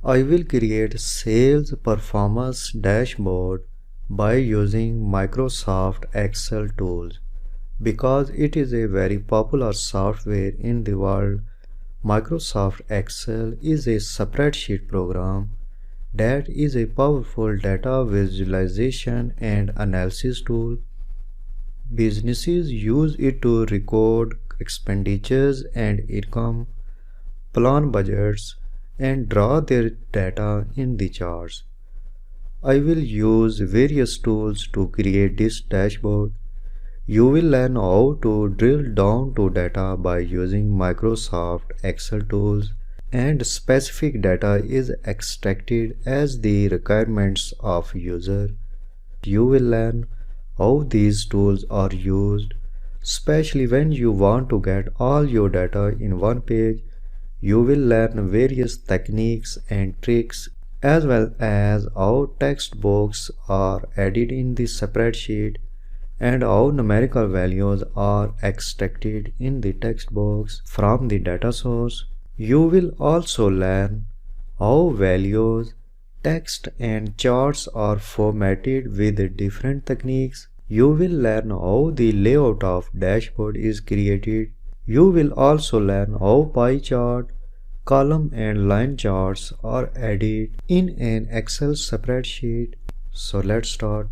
I will create sales performance dashboard by using Microsoft Excel tools. Because it is a very popular software in the world, Microsoft Excel is a spreadsheet program that is a powerful data visualization and analysis tool. Businesses use it to record expenditures and income, plan budgets, and draw their data in the charts. I will use various tools to create this dashboard. You will learn how to drill down to data by using Microsoft Excel tools, and specific data is extracted as the requirements of user. You will learn how these tools are used, especially when you want to get all your data in one page. You will learn various techniques and tricks as well as how text boxes are added in the spreadsheet and how numerical values are extracted in the text box from the data source. You will also learn how values, text and charts are formatted with different techniques. You will learn how the layout of dashboard is created. You will also learn how pie chart, column and line charts are added in an Excel spreadsheet. So let's start.